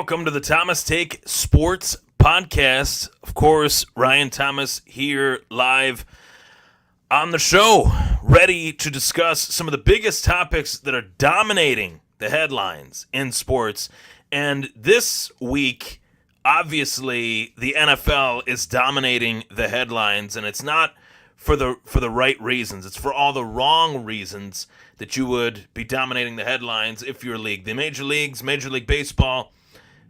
Welcome to the Thomas Take Sports Podcast. Of course, Ryan Thomas here live on the show, ready to discuss some of the biggest topics that are dominating the headlines in sports. And this week, obviously, the NFL is dominating the headlines, and it's not for the right reasons. It's for all the wrong reasons that you would be dominating the headlines if you're a league. The major leagues, Major League Baseball,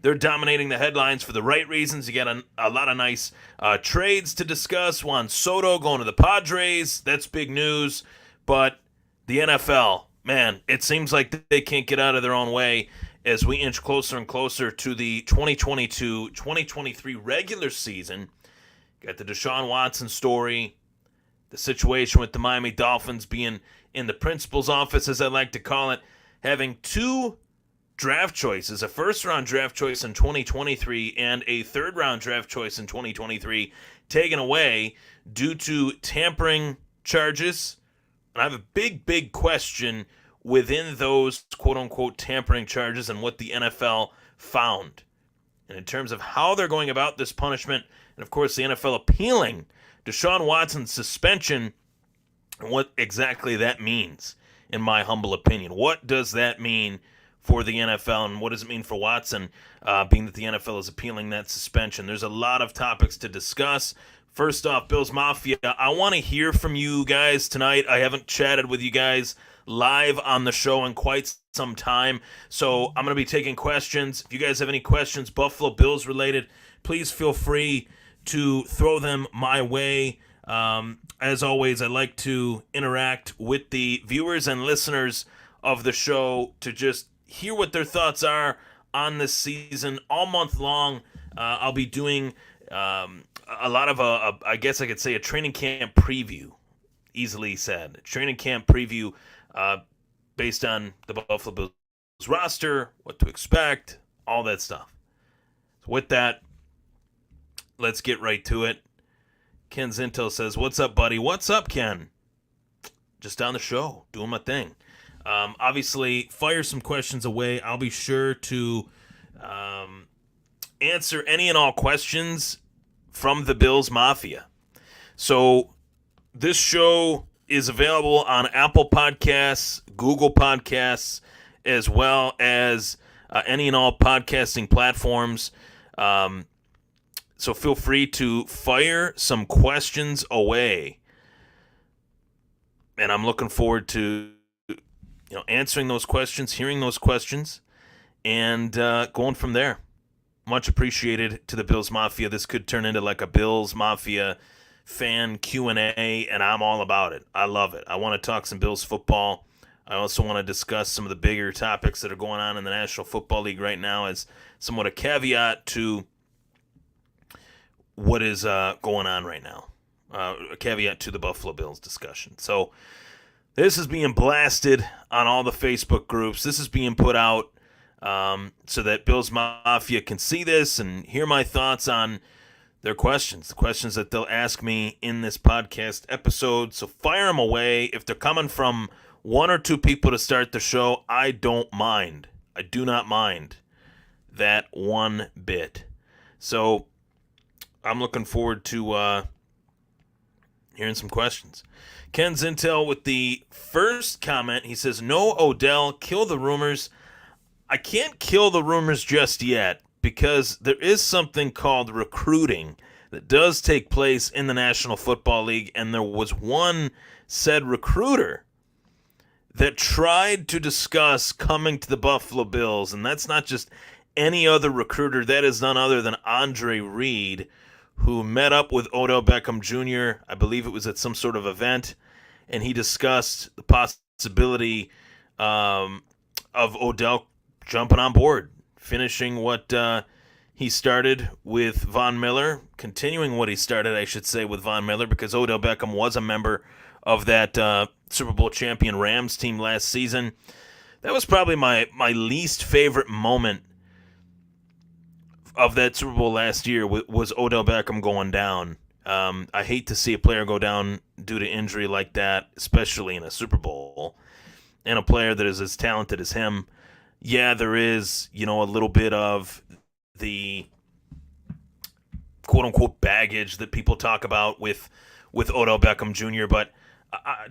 they're dominating the headlines for the right reasons. You got a lot of nice trades to discuss. Juan Soto going to the Padres. That's big news. But the NFL, man, it seems like they can't get out of their own way as we inch closer and closer to the 2022-2023 regular season. Got the Deshaun Watson story, the situation with the Miami Dolphins being in the principal's office, as I like to call it, having two draft choices, a first-round draft choice in 2023 and a third-round draft choice in 2023 taken away due to tampering charges. And I have a big question within those quote-unquote tampering charges and what the NFL found. And in terms of how they're going about this punishment, and of course the NFL appealing Deshaun Watson's suspension and what exactly that means, in my humble opinion. What does that mean for the NFL, and what does it mean for Watson, being that the NFL is appealing that suspension? There's a lot of topics to discuss. First off, Bills Mafia, I want to hear from you guys tonight. I haven't chatted with you guys live on the show in quite some time, so I'm going to be taking questions. If you guys have any questions, Buffalo Bills related, please feel free to throw them my way. As always, I like to interact with the viewers and listeners of the show to just hear what their thoughts are on this season all month long. I'll be doing a lot of I guess I could say a training camp preview, easily said. A training camp preview based on the Buffalo Bills roster, what to expect, all that stuff. So with that, let's get right to it. Ken Zinto says, "What's up, buddy?" What's up, Ken? Just on the show, doing my thing. Obviously, fire some questions away. I'll be sure to answer any and all questions from the Bills Mafia. So this show is available on Apple Podcasts, Google Podcasts, as well as any and all podcasting platforms. So feel free to fire some questions away. And I'm looking forward to answering those questions, hearing those questions, and going from there. Much appreciated to the Bills Mafia. This could turn into like a Bills Mafia fan Q&A, and I'm all about it. I love it. I want to talk some Bills football. I also want to discuss some of the bigger topics that are going on in the National Football League right now as somewhat a caveat to what is going on right now. A caveat to the Buffalo Bills discussion. So this is being blasted on all the Facebook groups. This is being put out so that Bills Mafia can see this and hear my thoughts on their questions, the questions that they'll ask me in this podcast episode. So fire them away. If they're coming from one or two people to start the show, I don't mind. I do not mind that one bit. So I'm looking forward to hearing some questions. Ken Zintel with the first comment. He says, "No, Odell, kill the rumors." I can't kill the rumors just yet because there is something called recruiting that does take place in the National Football League, and there was one said recruiter that tried to discuss coming to the Buffalo Bills, and that's not just any other recruiter. That is none other than Andre Reed, who met up with Odell Beckham Jr., I believe it was at some sort of event, and he discussed the possibility of Odell jumping on board, finishing what he started with Von Miller, continuing what he started, I should say, with Von Miller, because Odell Beckham was a member of that Super Bowl champion Rams team last season. That was probably my least favorite moment of that Super Bowl last year was Odell Beckham going down. I hate to see a player go down due to injury like that, especially in a Super Bowl, and a player that is as talented as him. Yeah, there is, a little bit of the quote-unquote baggage that people talk about with Odell Beckham Jr., but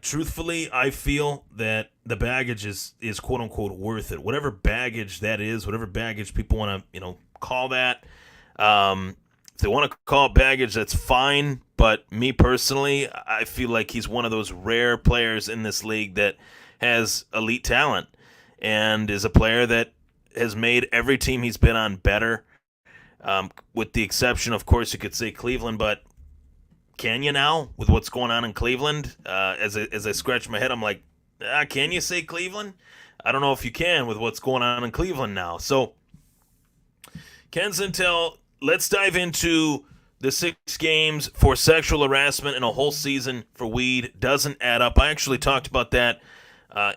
truthfully, I feel that the baggage is quote-unquote worth it. Whatever baggage that is, whatever baggage people want to, call that. If they want to call it baggage, that's fine. But me personally, I feel like he's one of those rare players in this league that has elite talent and is a player that has made every team he's been on better. With the exception, of course, you could say Cleveland, but can you now with what's going on in Cleveland? As I scratch my head, I'm like, can you say Cleveland? I don't know if you can with what's going on in Cleveland now. So, Ken Zintel, let's dive into the 6 games for sexual harassment and a whole season for weed doesn't add up. I actually talked about that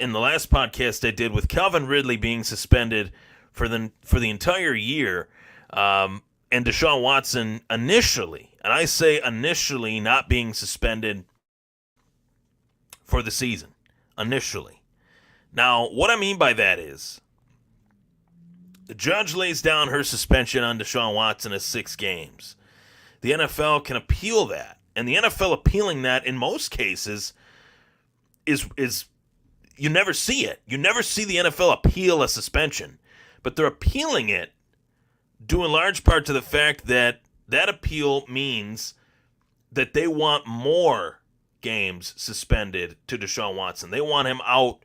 in the last podcast I did with Calvin Ridley being suspended for the entire year. And Deshaun Watson initially, and I say initially, not being suspended for the season. Initially. Now, what I mean by that is the judge lays down her suspension on Deshaun Watson as 6 games. The NFL can appeal that. And the NFL appealing that in most cases is you never see it. You never see the NFL appeal a suspension. But they're appealing it due in large part to the fact that that appeal means that they want more games suspended to Deshaun Watson. They want him out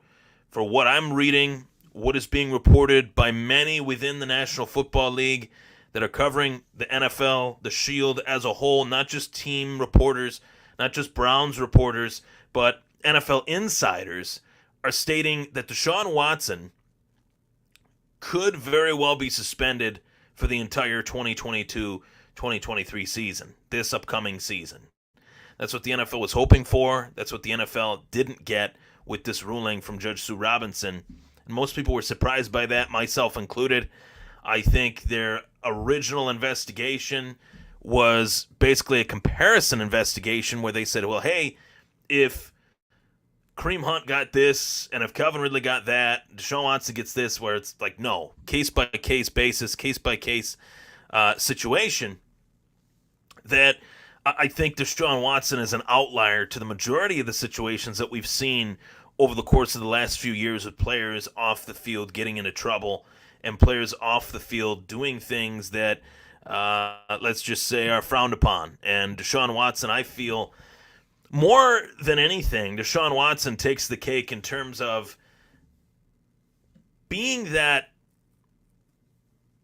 for what I'm reading, what is being reported by many within the National Football League that are covering the NFL, the Shield as a whole, not just team reporters, not just Browns reporters, but NFL insiders are stating that Deshaun Watson could very well be suspended for the entire 2022-2023 season, this upcoming season. That's what the NFL was hoping for. That's what the NFL didn't get with this ruling from Judge Sue Robinson. And most people were surprised by that, myself included. I think their original investigation was basically a comparison investigation where they said, well, hey, if Kareem Hunt got this, and if Calvin Ridley got that, Deshaun Watson gets this, where it's like, no, case-by-case basis, case-by-case situation, that I think Deshaun Watson is an outlier to the majority of the situations that we've seen over the course of the last few years with players off the field getting into trouble and players off the field doing things that, let's just say, are frowned upon. And Deshaun Watson, I feel, more than anything, Deshaun Watson takes the cake in terms of being that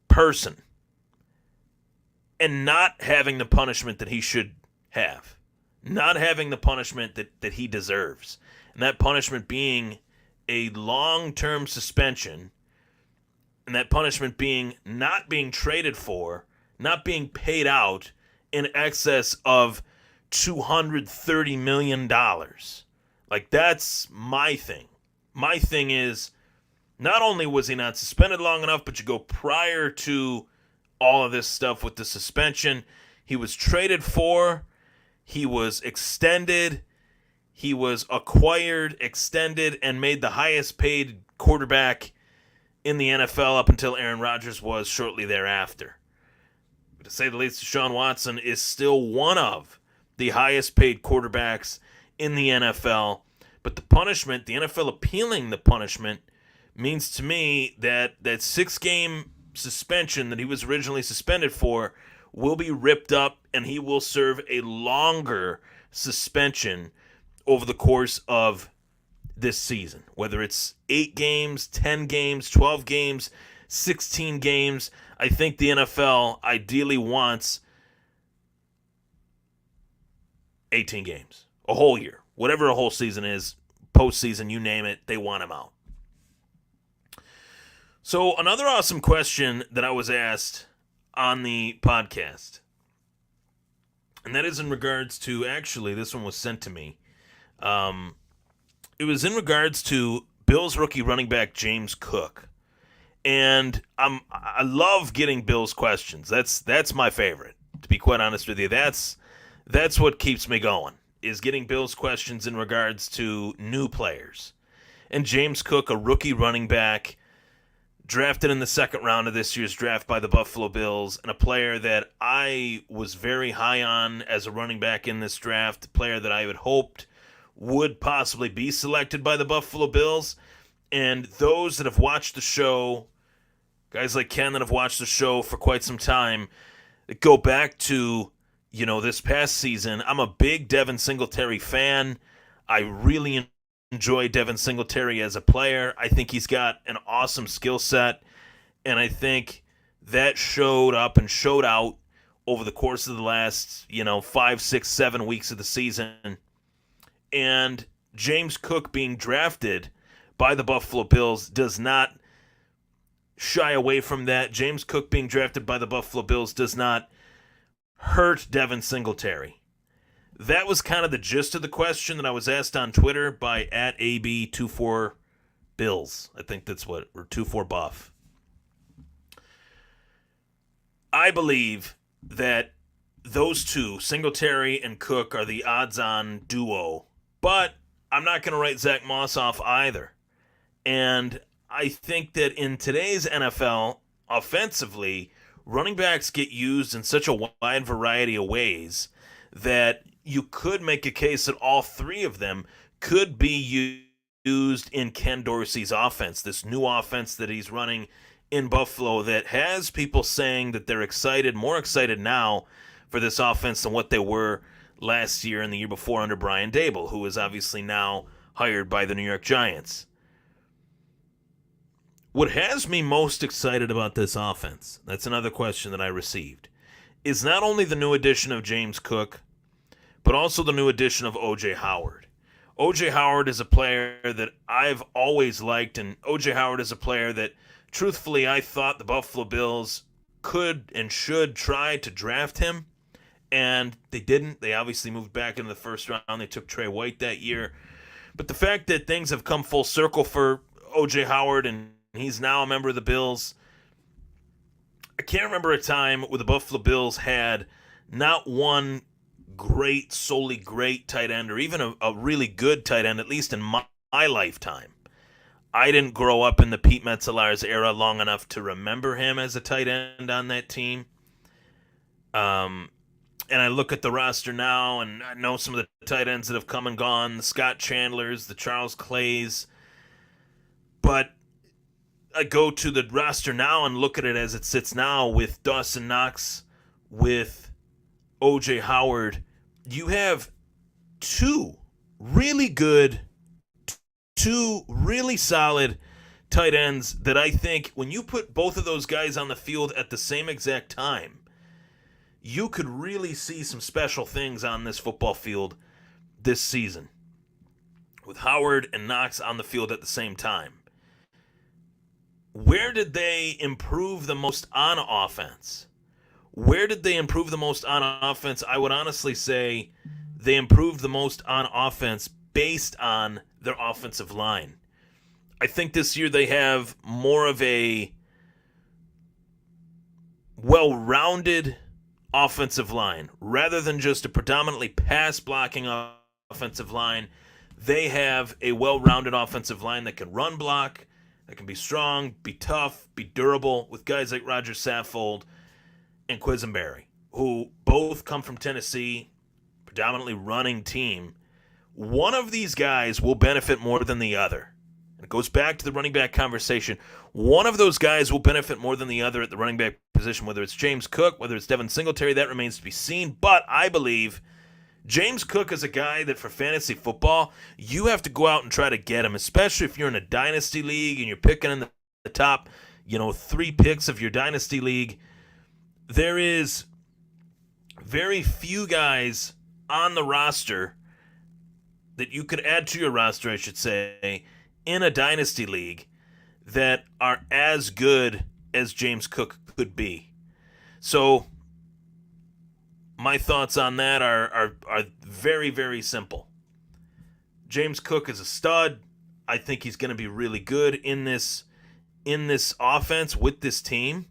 person and not having the punishment that he should have. Not having the punishment that he deserves. And that punishment being a long-term suspension, and that punishment being not being traded for, not being paid out in excess of $230 million. Like, that's my thing. My thing is, not only was he not suspended long enough, but you go prior to all of this stuff with the suspension, he was traded for, he was extended, he was acquired, extended, and made the highest paid quarterback in the NFL up until Aaron Rodgers was shortly thereafter. But to say the least, Deshaun Watson is still one of the highest paid quarterbacks in the NFL. But the punishment, the NFL appealing the punishment, means to me that that 6-game suspension that he was originally suspended for will be ripped up, and he will serve a longer suspension over the course of this season. Whether it's 8 games, 10 games, 12 games, 16 games, I think the NFL ideally wants 18 games, a whole year, whatever a whole season is, postseason, you name it, they want him out. So another awesome question that I was asked on the podcast, and that is in regards to, actually, this one was sent to me. It was in regards to Bills rookie running back James Cook. And I love getting Bills questions. That's my favorite, to be quite honest with you. That's what keeps me going, is getting Bills questions in regards to new players. And James Cook, a rookie running back, drafted in the second round of this year's draft by the Buffalo Bills, and a player that I was very high on as a running back in this draft, a player that I had hoped would possibly be selected by the Buffalo Bills. And those that have watched the show, guys like Ken that have watched the show for quite some time, that go back to, this past season. I'm a big Devin Singletary fan. I really enjoy Devin Singletary as a player. I think he's got an awesome skill set, and I think that showed up and showed out over the course of the last, 5, 6, 7 weeks of the season. And James Cook being drafted by the Buffalo Bills does not shy away from that. James Cook being drafted by the Buffalo Bills does not hurt Devin Singletary. That was kind of the gist of the question that I was asked on Twitter by @AB24Bills. I think that's what, or 24Buff. I believe that those two, Singletary and Cook, are the odds-on duo. But I'm not going to write Zach Moss off either. And I think that in today's NFL, offensively, running backs get used in such a wide variety of ways that you could make a case that all three of them could be used in Ken Dorsey's offense, this new offense that he's running in Buffalo that has people saying that they're excited, more excited now for this offense than what they were last year and the year before under Brian Daboll, who is obviously now hired by the New York Giants. What has me most excited about this offense, that's another question that I received, is not only the new addition of James Cook, but also the new addition of O.J. Howard. O.J. Howard is a player that I've always liked, and O.J. Howard is a player that, truthfully, I thought the Buffalo Bills could and should try to draft him, and they didn't. They obviously moved back into the first round. They took Trey White that year. But the fact that things have come full circle for O.J. Howard, and he's now a member of the Bills, I can't remember a time where the Buffalo Bills had not one great, solely great tight end, or even a really good tight end, at least in my lifetime. I didn't grow up in the Pete Metzelaars era long enough to remember him as a tight end on that team. And I look at the roster now, and I know some of the tight ends that have come and gone, the Scott Chandlers, the Charles Clays. But I go to the roster now and look at it as it sits now with Dawson Knox, with O.J. Howard. You have two really good, two really solid tight ends that I think when you put both of those guys on the field at the same exact time, you could really see some special things on this football field this season with Howard and Knox on the field at the same time. Where did they improve the most on offense? Where did they improve the most on offense? I would honestly say they improved the most on offense based on their offensive line. I think this year they have more of a well-rounded offensive line. Rather than just a predominantly pass-blocking offensive line, they have a well-rounded offensive line that can run block, that can be strong, be tough, be durable, with guys like Roger Saffold and Quisenberry, who both come from Tennessee, predominantly running team. One of these guys will benefit more than the other. And it goes back to the running back conversation. One of those guys will benefit more than the other at the running back position, whether it's James Cook, whether it's Devin Singletary, that remains to be seen. But I believe James Cook is a guy that for fantasy football, you have to go out and try to get him, especially if you're in a dynasty league and you're picking in the top, 3 picks of your dynasty league. There is very few guys on the roster that you could add to your roster, I should say, in a dynasty league that are as good as James Cook could be. So my thoughts on that are very, very simple. James Cook is a stud. I think he's going to be really good in this offense with this team.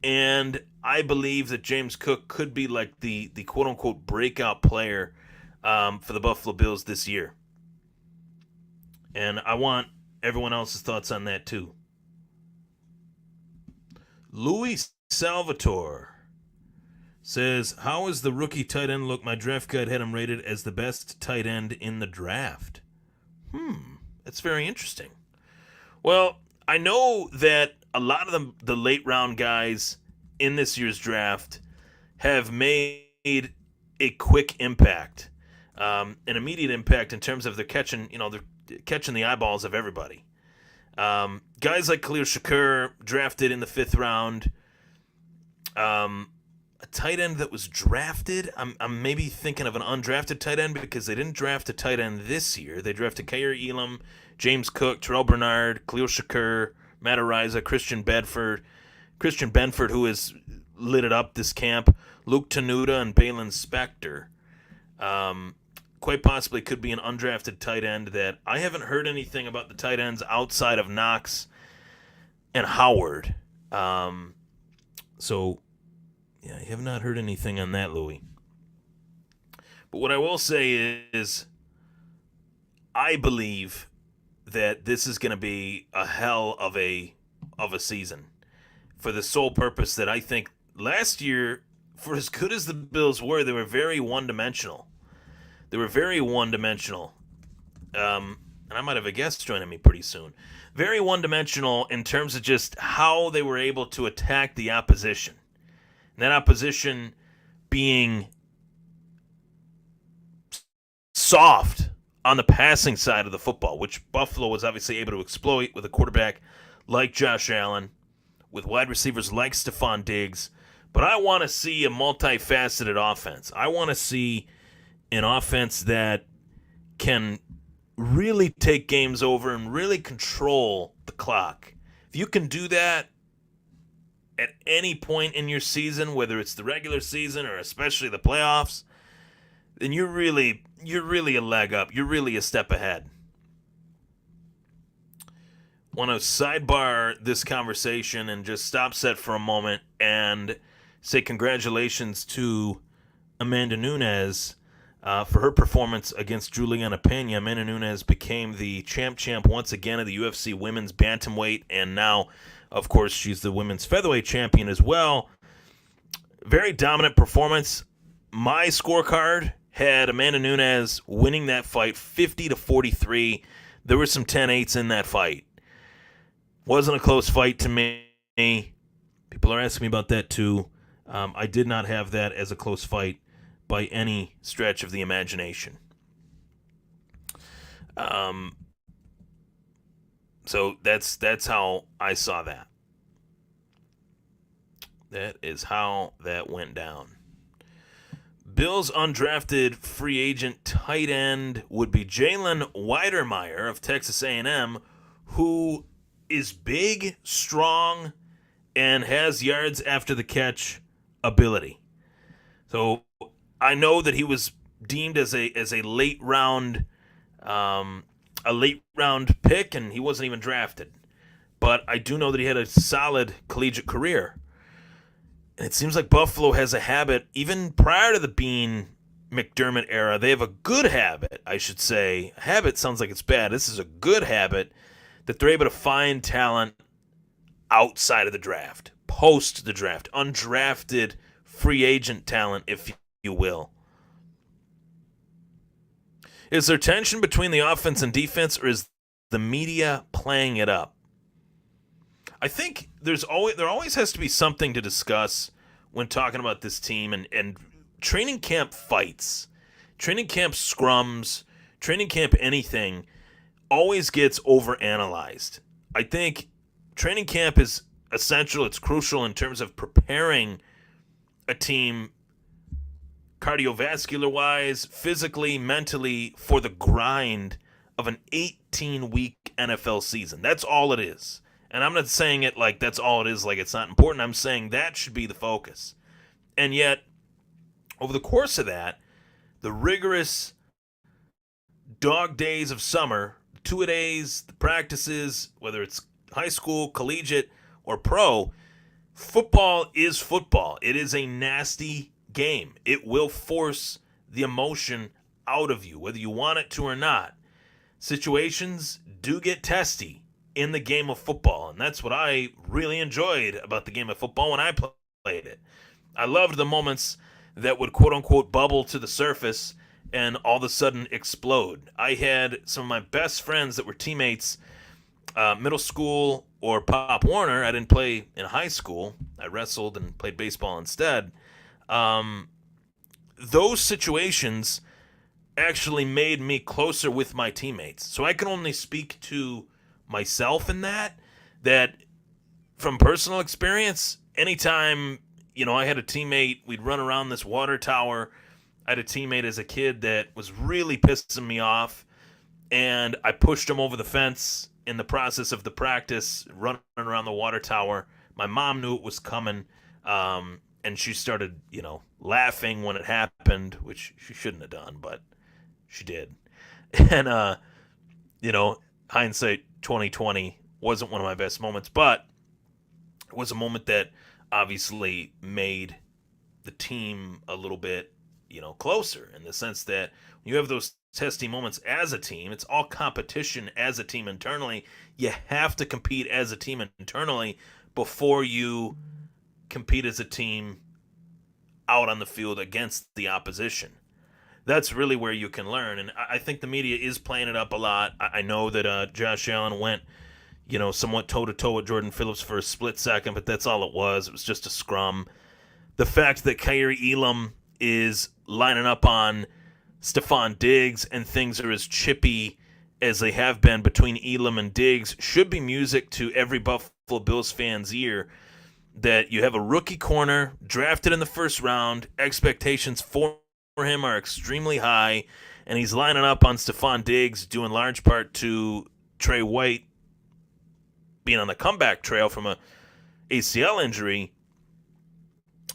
And I believe that James Cook could be like the quote-unquote breakout player for the Buffalo Bills this year. And I want everyone else's thoughts on that too. Louis Salvatore says, how is the rookie tight end look? My draft guide had him rated as the best tight end in the draft. That's very interesting. Well, I know that a lot of the late round guys in this year's draft have made a quick impact, an immediate impact in terms of they're catching the eyeballs of everybody. Guys like Khalil Shakur, drafted in the 5th round. A tight end that was drafted, I'm maybe thinking of an undrafted tight end because they didn't draft a tight end this year. They drafted Kaiir Elam, James Cook, Terrell Bernard, Khalil Shakur, Matt Araiza, Christian Benford, who has lit it up this camp, Luke Tenuta, and Balin Spector. Quite possibly could be an undrafted tight end that I haven't heard anything about the tight ends outside of Knox and Howard. So, yeah, I have not heard anything on that, Louis. But what I will say is I believe that this is going to be a hell of a season for the sole purpose that I think last year, for as good as the Bills were, they were very one-dimensional. And I might have a guest joining me pretty soon. Very one-dimensional in terms of just how they were able to attack the opposition. And that opposition being soft on the passing side of the football, which Buffalo was obviously able to exploit with a quarterback like Josh Allen, with wide receivers like Stephon Diggs. But I want to see a multifaceted offense. I want to see an offense that can really take games over and really control the clock. If you can do that at any point in your season, whether it's the regular season or especially the playoffs, then you're really a leg up. You're really a step ahead. Want to sidebar this conversation and just stop set for a moment and say congratulations to Amanda Nunes for her performance against Juliana Pena. Amanda Nunes became the champ once again of the UFC women's bantamweight, and now, of course, she's the women's featherweight champion as well. Very dominant performance. My scorecard had Amanda Nunes winning that fight 50-43. There were some 10-8s in that fight. Wasn't a close fight to me. People are asking me about that too. I did not have that as a close fight by any stretch of the imagination. So that's how I saw that. That is how that went down. Bills undrafted free agent tight end would be Jalen Weidermeyer of Texas A&M, who is big, strong, and has yards after the catch ability. So I know that he was deemed as a late round pick, and he wasn't even drafted. But I do know that he had a solid collegiate career. And it seems like Buffalo has a habit, even prior to the Bean McDermott era, they have a good habit, I should say. Habit sounds like it's bad. This is a good habit that they're able to find talent outside of the draft, post the draft, undrafted free agent talent, if you will. Is there tension between the offense and defense, or is the media playing it up? I think there always has to be something to discuss when talking about this team, and training camp fights, training camp scrums, training camp anything always gets overanalyzed. I think training camp is essential. It's crucial in terms of preparing a team cardiovascular-wise, physically, mentally, for the grind of an 18-week NFL season. That's all it is. And I'm not saying it like that's all it is, like it's not important. I'm saying that should be the focus. And yet, over the course of that, the rigorous dog days of summer, the two-a-days, the practices, whether it's high school, collegiate, or pro, football is football. It is a nasty game. It will force the emotion out of you, whether you want it to or not. Situations do get testy. in the game of football. And that's what I really enjoyed about the game of football when I played it. I loved the moments that would quote unquote bubble to the surface and all of a sudden explode. I had some of my best friends that were teammates, middle school or Pop Warner. I didn't play in high school. I wrestled and played baseball instead. Those situations actually made me closer with my teammates. So I can only speak to myself in that from personal experience, anytime, I had a teammate, we'd run around this water tower. I had a teammate as a kid that was really pissing me off, and I pushed him over the fence in the process of the practice, running around the water tower. My mom knew it was coming, and she started, laughing when it happened, which she shouldn't have done, but she did. And, hindsight 2020 wasn't one of my best moments, but it was a moment that obviously made the team a little bit, closer, in the sense that when you have those testy moments as a team, it's all competition as a team internally. You have to compete as a team internally before you compete as a team out on the field against the opposition. That's really where you can learn, and I think the media is playing it up a lot. I know that Josh Allen went, somewhat toe-to-toe with Jordan Phillips for a split second, but that's all it was. It was just a scrum. The fact that Kaiir Elam is lining up on Stephon Diggs and things are as chippy as they have been between Elam and Diggs should be music to every Buffalo Bills fan's ear, that you have a rookie corner drafted in the first round, expectations for him are extremely high, and he's lining up on Stephon Diggs, due in large part to Trey White being on the comeback trail from a ACL injury,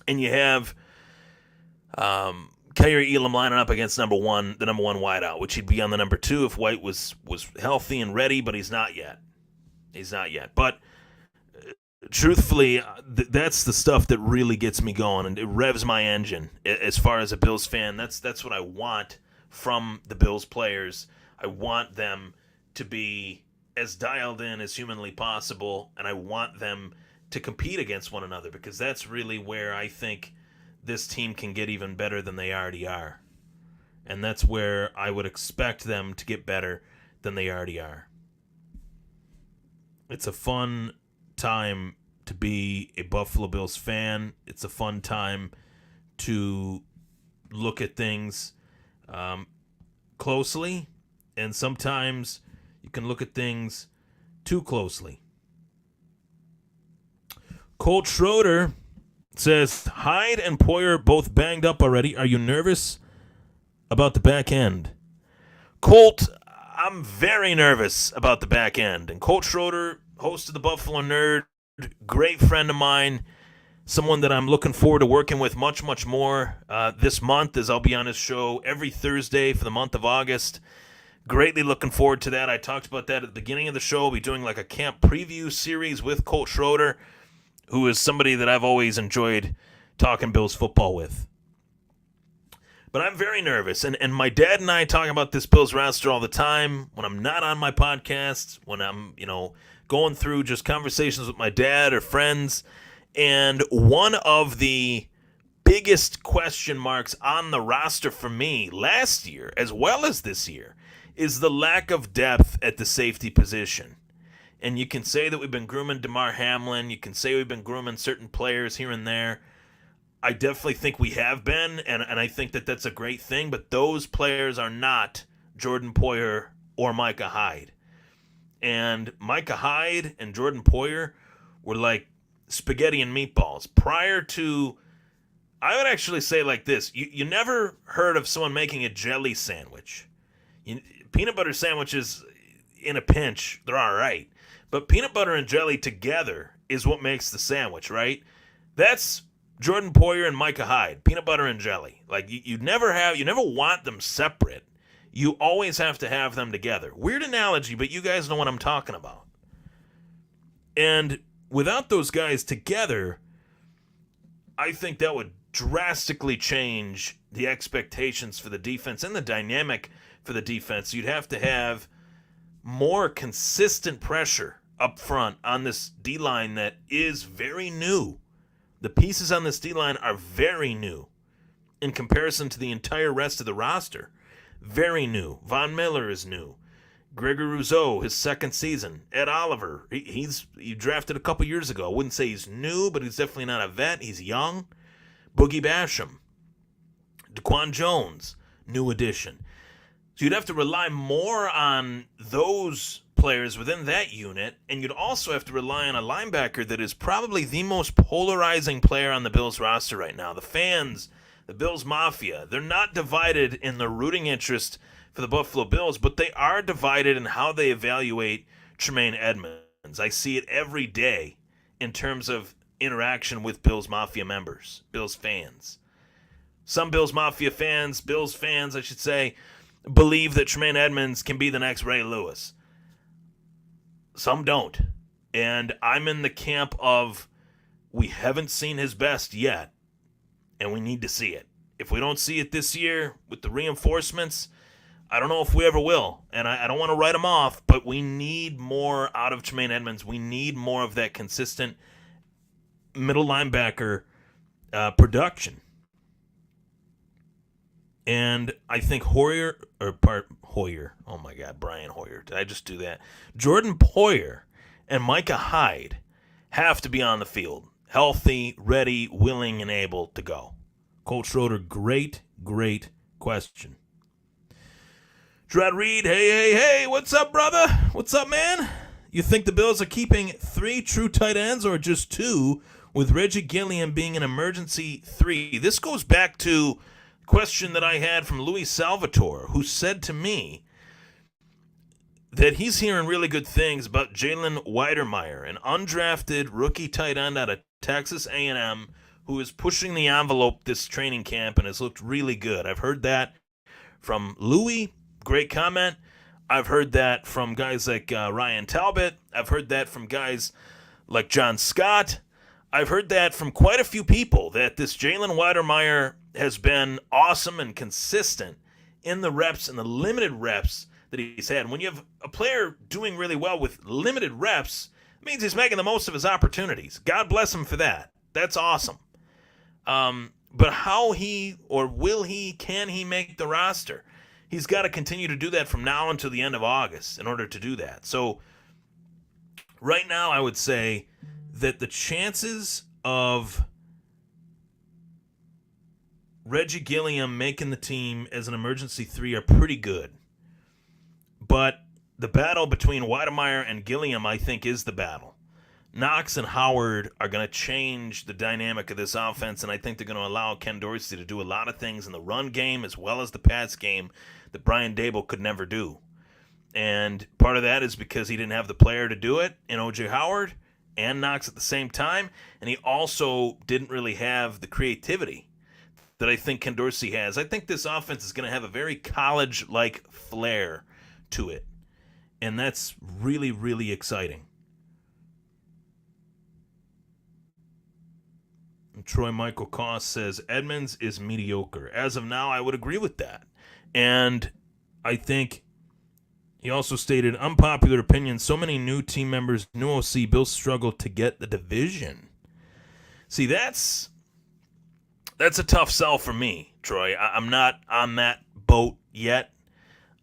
and you have Kaiir Elam lining up against the number one wideout, which he'd be on the number 2 if White was healthy and ready, but he's not yet. But truthfully, that's the stuff that really gets me going, and it revs my engine. As far as a Bills fan, that's what I want from the Bills players. I want them to be as dialed in as humanly possible, and I want them to compete against one another, because that's really where I think this team can get even better than they already are. And that's where I would expect them to get better than they already are. It's a fun time to be a Buffalo Bills fan. It's a fun time to look at things closely, and sometimes you can look at things too closely. Colt Schroeder says, Hyde and Poyer both banged up already. Are you nervous about the back end? Colt, I'm very nervous about the back end. And Colt Schroeder, host of the Buffalo Nerd, great friend of mine, someone that I'm looking forward to working with much, much more this month, as I'll be on his show every Thursday for the month of August. Greatly looking forward to that. I talked about that at the beginning of the show. I'll be doing like a camp preview series with Colt Schroeder, who is somebody that I've always enjoyed talking Bills football with. But I'm very nervous, and my dad and I talk about this Bills roster all the time. When I'm not on my podcast, when I'm, going through just conversations with my dad or friends, and one of the biggest question marks on the roster for me last year, as well as this year, is the lack of depth at the safety position. And you can say that we've been grooming Damar Hamlin. You can say we've been grooming certain players here and there. I definitely think we have been, and I think that that's a great thing. But those players are not Jordan Poyer or Micah Hyde. And Micah Hyde and Jordan Poyer were like spaghetti and meatballs. Prior to, I would actually say like this. You never heard of someone making a jelly sandwich. Peanut butter sandwiches, in a pinch, they're all right. But peanut butter and jelly together is what makes the sandwich, right? That's Jordan Poyer and Micah Hyde, peanut butter and jelly. Like you never want them separate. You always have to have them together. Weird analogy, but you guys know what I'm talking about. And without those guys together, I think that would drastically change the expectations for the defense and the dynamic for the defense. You'd have to have more consistent pressure up front on this D-line that is very new. The pieces on this D-line are very new in comparison to the entire rest of the roster. Very new. Von Miller is new. Gregory Rousseau, his second season. Ed Oliver, he drafted a couple years ago. I wouldn't say he's new, but he's definitely not a vet. He's young. Boogie Basham. DaQuan Jones, new addition. So you'd have to rely more on those players within that unit, and you'd also have to rely on a linebacker that is probably the most polarizing player on the Bills roster right now. The fans, the Bills Mafia, they're not divided in their rooting interest for the Buffalo Bills, but they are divided in how they evaluate Tremaine Edmunds. I see it every day in terms of interaction with Bills Mafia members, Bills fans. Some Bills Mafia fans, Bills fans, I should say, believe that Tremaine Edmunds can be the next Ray Lewis. Some don't. And I'm in the camp of we haven't seen his best yet, and we need to see it. If we don't see it this year with the reinforcements, I don't know if we ever will. And I don't want to write him off, but we need more out of Tremaine Edmunds. We need more of that consistent middle linebacker production. And I think Hoyer, oh my God, Brian Hoyer. Did I just do that? Jordan Poyer and Micah Hyde have to be on the field. Healthy, ready, willing, and able to go. Colt Schroeder, great question. Dred Reed, hey, what's up, brother? What's up, man? You think the Bills are keeping 3 true tight ends or just 2, with Reggie Gilliam being an emergency 3? This goes back to question that I had from Louis Salvatore, who said to me that he's hearing really good things about Jalen Weidermeyer, an undrafted rookie tight end out of Texas A&M, who is pushing the envelope this training camp and has looked really good. I've heard that from Louis. Great comment. I've heard that from guys like Ryan Talbot. I've heard that from guys like John Scott. I've heard that from quite a few people, that this Jalen Weidermeyer has been awesome and consistent in the reps and the limited reps that he's had. And when you have a player doing really well with limited reps, it means he's making the most of his opportunities. God bless him for that. That's awesome. But how can he make the roster? He's got to continue to do that from now until the end of August in order to do that. So right now I would say that the chances of Reggie Gilliam making the team as an emergency 3 are pretty good. But the battle between Weidermeyer and Gilliam, I think, is the battle. Knox and Howard are going to change the dynamic of this offense, and I think they're going to allow Ken Dorsey to do a lot of things in the run game as well as the pass game that Brian Daboll could never do. And part of that is because he didn't have the player to do it in O.J. Howard and Knox at the same time, and he also didn't really have the creativity that I think Ken Dorsey has. I think this offense is going to have a very college-like flair to it, and that's really, really exciting. And Troy Michael Koss says, Edmunds is mediocre. As of now, I would agree with that. And I think he also stated, unpopular opinion, so many new team members, new OC, Bills struggle to get the division. See, that's a tough sell for me, Troy. I'm not on that boat yet.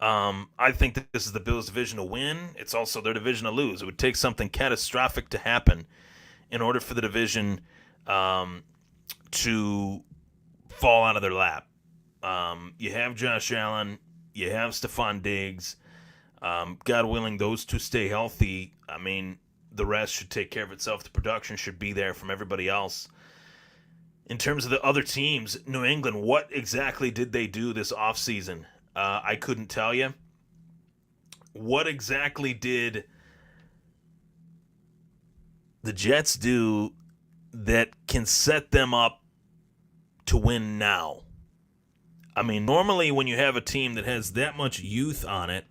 I think that this is the Bills' division to win. It's also their division to lose. It would take something catastrophic to happen in order for the division to fall out of their lap. You have Josh Allen. You have Stephon Diggs. God willing, those two stay healthy. I mean, the rest should take care of itself. The production should be there from everybody else. In terms of the other teams, New England, what exactly did they do this offseason? I couldn't tell you. What exactly did the Jets do that can set them up to win now? I mean, normally when you have a team that has that much youth on it,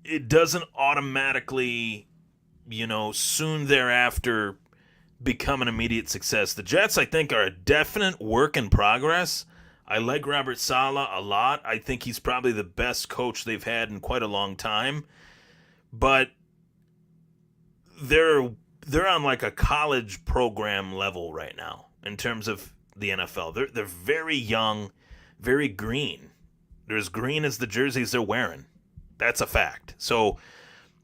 it doesn't automatically, soon thereafter become an immediate success. The Jets, I think, are a definite work in progress. I like Robert Saleh a lot. I think he's probably the best coach they've had in quite a long time. But they're on like a college program level right now in terms of the NFL. They're very young, very green. They're as green as the jerseys they're wearing. That's a fact. So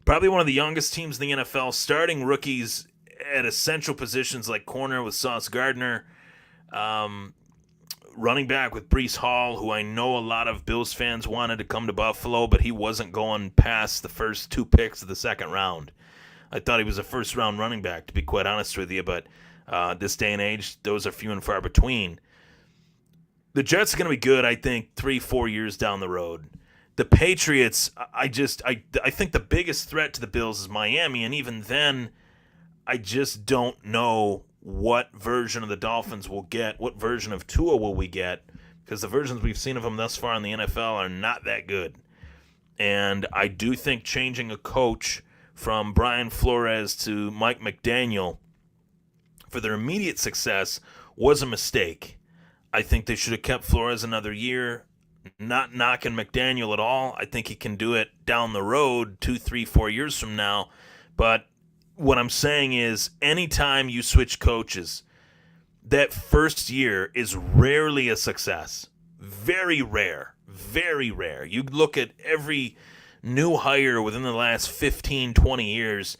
probably one of the youngest teams in the NFL, starting rookies at essential positions like corner with Sauce Gardner, running back with Breece Hall, who I know a lot of Bills fans wanted to come to Buffalo, but he wasn't going past the first 2 picks of the second round. I thought he was a first-round running back, to be quite honest with you, but this day and age, those are few and far between. The Jets are going to be good, I think, 3-4 years down the road. The Patriots, I think the biggest threat to the Bills is Miami, and even then, I just don't know what version of the Dolphins we'll get, what version of Tua will we get, because the versions we've seen of him thus far in the NFL are not that good. And I do think changing a coach from Brian Flores to Mike McDaniel for their immediate success was a mistake. I think they should have kept Flores another year. Not knocking McDaniel at all. I think he can do it down the road 2, 3, 4 years from now. But what I'm saying is anytime you switch coaches, that first year is rarely a success. Very rare. Very rare. You look at every new hire within the last 15, 20 years,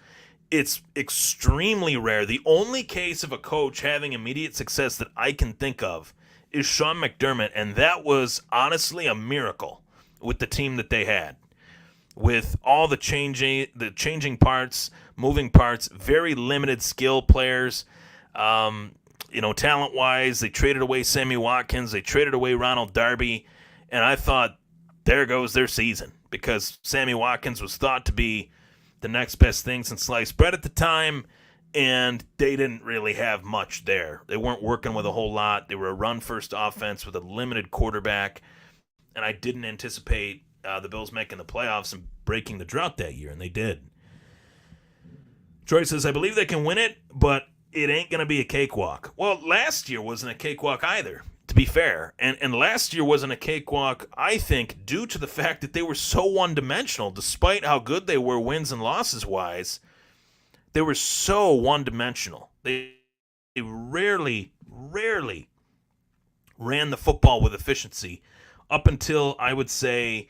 it's extremely rare. The only case of a coach having immediate success that I can think of is Sean McDermott, and that was honestly a miracle with the team that they had. With all the changing parts, moving parts, very limited skill players, talent-wise. They traded away Sammy Watkins. They traded away Ronald Darby. And I thought, there goes their season, because Sammy Watkins was thought to be the next best thing since sliced bread at the time, and they didn't really have much there. They weren't working with a whole lot. They were a run-first offense with a limited quarterback, and I didn't anticipate the Bills making the playoffs and breaking the drought that year, and they did. Troy says, I believe they can win it, but it ain't going to be a cakewalk. Well, last year wasn't a cakewalk either, to be fair. And last year wasn't a cakewalk, I think, due to the fact that they were so one-dimensional. Despite how good they were wins and losses-wise, they were so one-dimensional. They rarely ran the football with efficiency up until, I would say,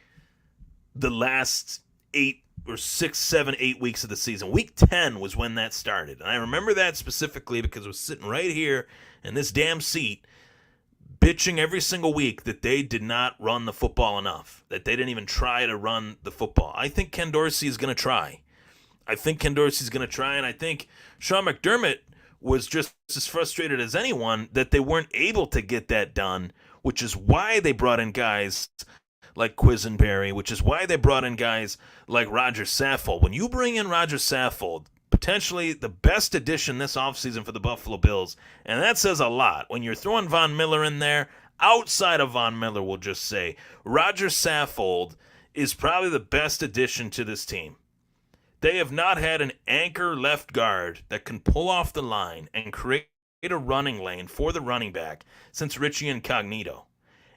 the last 8 or 6, 7, 8 weeks of the season. Week 10 was when that started. And I remember that specifically because I was sitting right here in this damn seat bitching every single week that they did not run the football enough, that they didn't even try to run the football. I think Ken Dorsey is going to try. And I think Sean McDermott was just as frustrated as anyone that they weren't able to get that done, which is why they brought in guys like Quisenberry, which is why they brought in guys like Roger Saffold. When you bring in Roger Saffold, potentially the best addition this offseason for the Buffalo Bills, and that says a lot. When you're throwing Von Miller in there, outside of Von Miller, we'll just say, Roger Saffold is probably the best addition to this team. They have not had an anchor left guard that can pull off the line and create a running lane for the running back since Richie Incognito.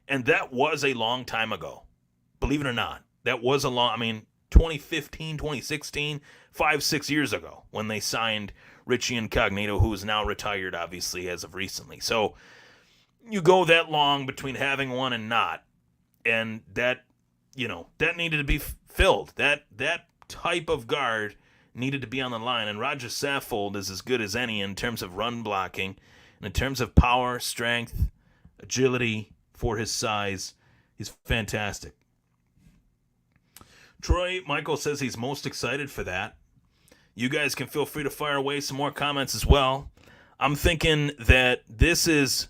And that was a long time ago. Believe it or not. That was 2015, 2016, 5-6 years ago when they signed Richie Incognito, who is now retired, obviously, as of recently. So you go that long between having one and not, and that needed to be filled. That type of guard needed to be on the line, and Roger Saffold is as good as any in terms of run blocking, and in terms of power, strength, agility for his size. He's fantastic. Troy Michael says he's most excited for that. You guys can feel free to fire away some more comments as well. I'm thinking that this is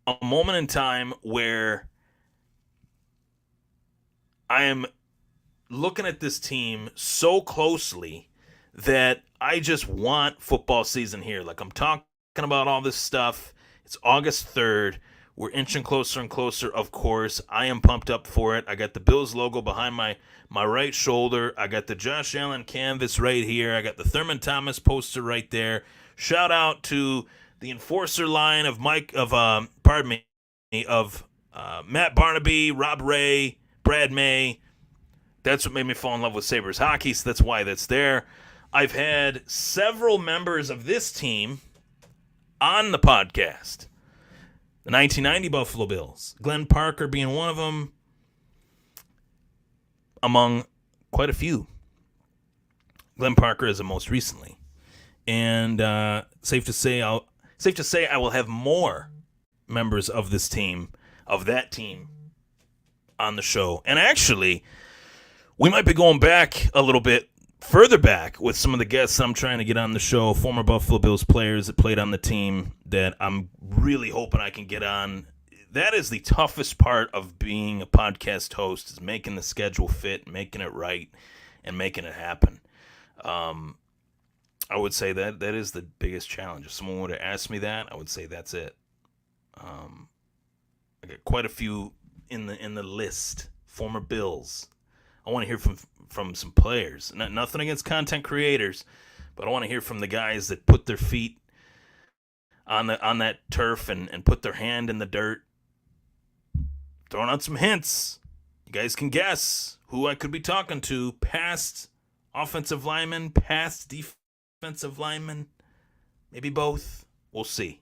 a moment in time where I am looking at this team so closely that I just want football season here. Like, I'm talking about all this stuff. It's August 3rd. We're inching closer and closer, of course. I am pumped up for it. I got the Bills logo behind my right shoulder. I got the Josh Allen canvas right here. I got the Thurman Thomas poster right there. Shout out to the enforcer line of Matt Barnaby, Rob Ray, Brad May. That's what made me fall in love with Sabres hockey, so that's why that's there. I've had several members of this team on the podcast. The 1990 Buffalo Bills, Glenn Parker being one of them, among quite a few. Glenn Parker is the most recently. And safe to say I will have more members of this team, of that team, on the show. And actually, we might be going back a little bit further back with some of the guests I'm trying to get on the show, former Buffalo Bills players that played on the team that I'm really hoping I can get on. That is the toughest part of being a podcast host, is making the schedule fit, making it right, and making it happen. I would say that is the biggest challenge. If someone would have asked me that, I would say that's it. I got quite a few in the list, former Bills. I want to hear from some players. Nothing against content creators, but I want to hear from the guys that put their feet on that turf and put their hand in the dirt. Throwing out some hints. You guys can guess who I could be talking to. Past offensive lineman, past defensive lineman, maybe both. We'll see.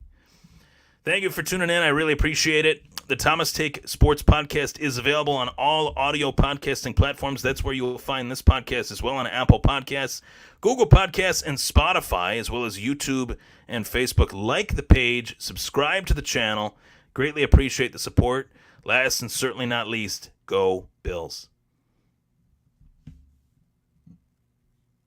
Thank you for tuning in. I really appreciate it. The Thomas Take Sports Podcast is available on all audio podcasting platforms. That's where you will find this podcast as well, on Apple Podcasts, Google Podcasts, and Spotify, as well as YouTube and Facebook. Like the page, subscribe to the channel. Greatly appreciate the support. Last and certainly not least, go Bills.